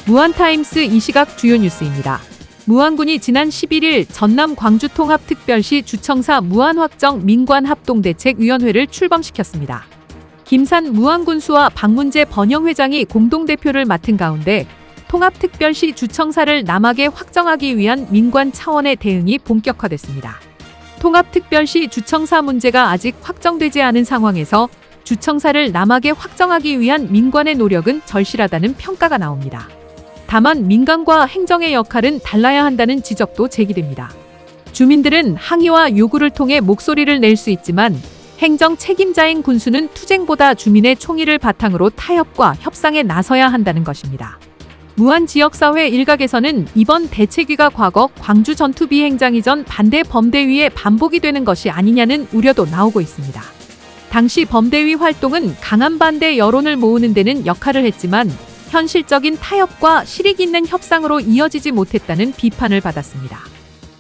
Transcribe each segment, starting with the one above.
무한타임스 이 시각 주요 뉴스입니다. 무안군이 지난 11일 전남 광주통합특별시 주청사 무안확정 민관합동대책위원회를 출범시켰습니다. 김산 무안군수와 박문재 번영회장이 공동대표를 맡은 가운데 통합특별시 주청사를 남하게 확정하기 위한 민관 차원의 대응이 본격화됐습니다. 통합특별시 주청사 문제가 아직 확정되지 않은 상황에서 주청사를 남하게 확정하기 위한 민관의 노력은 절실하다는 평가가 나옵니다. 다만 민간과 행정의 역할은 달라야 한다는 지적도 제기됩니다. 주민들은 항의와 요구를 통해 목소리를 낼 수 있지만 행정 책임자인 군수는 투쟁보다 주민의 총의를 바탕으로 타협과 협상에 나서야 한다는 것입니다. 무안 지역사회 일각에서는 이번 대책위가 과거 광주 전투 비행장 이전 반대 범대위의 반복이 되는 것이 아니냐는 우려도 나오고 있습니다. 당시 범대위 활동은 강한 반대 여론을 모으는 데는 역할을 했지만 현실적인 타협과 실익 있는 협상으로 이어지지 못했다는 비판을 받았습니다.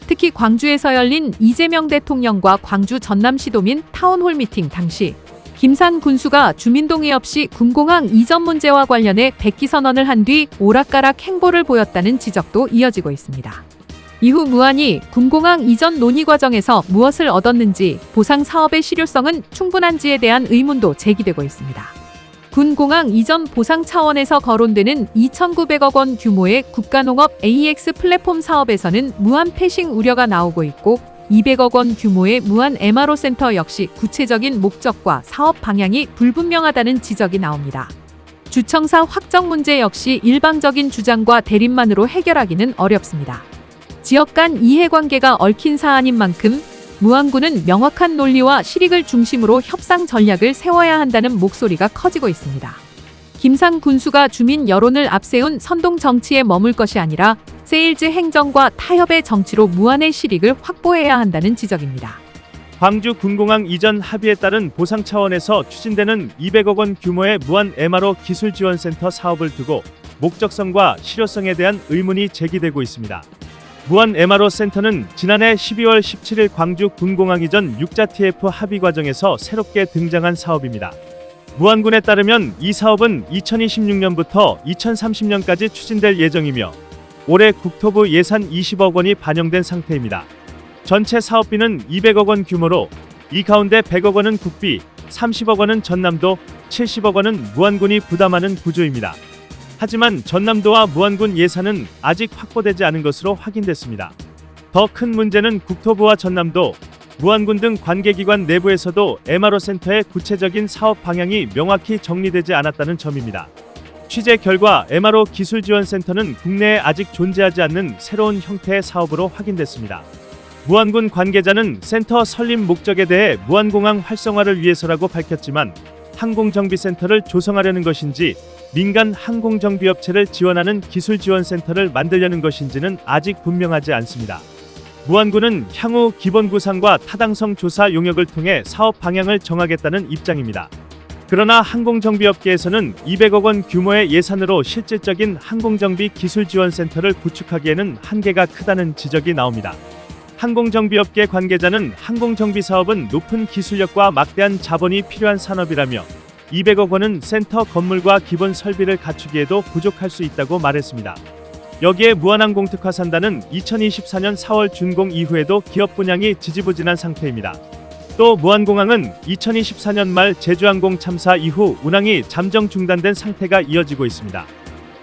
특히 광주에서 열린 이재명 대통령과 광주 전남시도민 타운홀 미팅 당시 김산 군수가 주민동의 없이 군공항 이전 문제와 관련해 백기 선언을 한 뒤 오락가락 행보를 보였다는 지적도 이어지고 있습니다. 이후 무안이 군공항 이전 논의 과정에서 무엇을 얻었는지 보상 사업의 실효성은 충분한지에 대한 의문도 제기되고 있습니다. 군공항 이전 보상 차원에서 거론되는 2,900억 원 규모의 국가농업 AX 플랫폼 사업에서는 무한 패싱 우려가 나오고 있고 200억 원 규모의 무한 MRO 센터 역시 구체적인 목적과 사업 방향이 불분명하다는 지적이 나옵니다. 주청사 확정 문제 역시 일방적인 주장과 대립만으로 해결하기는 어렵습니다. 지역 간 이해관계가 얽힌 사안인 만큼 무안군은 명확한 논리와 실익을 중심으로 협상 전략을 세워야 한다는 목소리가 커지고 있습니다. 김산 군수가 주민 여론을 앞세운 선동 정치에 머물 것이 아니라 세일즈 행정과 타협의 정치로 무안의 실익을 확보해야 한다는 지적입니다. 광주 군공항 이전 합의에 따른 보상 차원에서 추진되는 200억 원 규모의 무안 MRO 기술지원센터 사업을 두고 목적성과 실효성에 대한 의문이 제기되고 있습니다. 무안 MRO 센터는 지난해 12월 17일 광주 군공항 이전 6자 TF 합의 과정에서 새롭게 등장한 사업입니다. 무안군에 따르면 이 사업은 2026년부터 2030년까지 추진될 예정이며 올해 국토부 예산 20억 원이 반영된 상태입니다. 전체 사업비는 200억 원 규모로 이 가운데 100억 원은 국비, 30억 원은 전남도, 70억 원은 무안군이 부담하는 구조입니다. 하지만 전남도와 무안군 예산은 아직 확보되지 않은 것으로 확인됐습니다. 더 큰 문제는 국토부와 전남도, 무안군 등 관계기관 내부에서도 MRO 센터의 구체적인 사업 방향이 명확히 정리되지 않았다는 점입니다. 취재 결과 MRO 기술지원센터는 국내에 아직 존재하지 않는 새로운 형태의 사업으로 확인됐습니다. 무안군 관계자는 센터 설립 목적에 대해 무안공항 활성화를 위해서라고 밝혔지만 항공정비센터를 조성하려는 것인지 민간 항공정비업체를 지원하는 기술지원센터를 만들려는 것인지는 아직 분명하지 않습니다. 무안군은 향후 기본 구상과 타당성 조사 용역을 통해 사업 방향을 정하겠다는 입장입니다. 그러나 항공정비업계에서는 200억 원 규모의 예산으로 실질적인 항공정비 기술지원센터를 구축하기에는 한계가 크다는 지적이 나옵니다. 항공정비업계 관계자는 항공정비 사업은 높은 기술력과 막대한 자본이 필요한 산업이라며 200억 원은 센터 건물과 기본 설비를 갖추기에도 부족할 수 있다고 말했습니다. 여기에 무안항공특화산단은 2024년 4월 준공 이후에도 기업 분양이 지지부진한 상태입니다. 또 무안공항은 2024년 말 제주항공 참사 이후 운항이 잠정 중단된 상태가 이어지고 있습니다.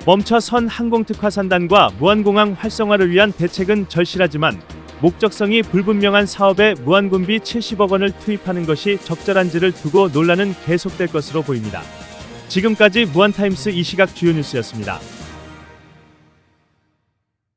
멈춰선 항공특화산단과 무안공항 활성화를 위한 대책은 절실하지만 목적성이 불분명한 사업에 무안군비 70억 원을 투입하는 것이 적절한지를 두고 논란은 계속될 것으로 보입니다. 지금까지 무안타임스 이 시각 주요 뉴스였습니다.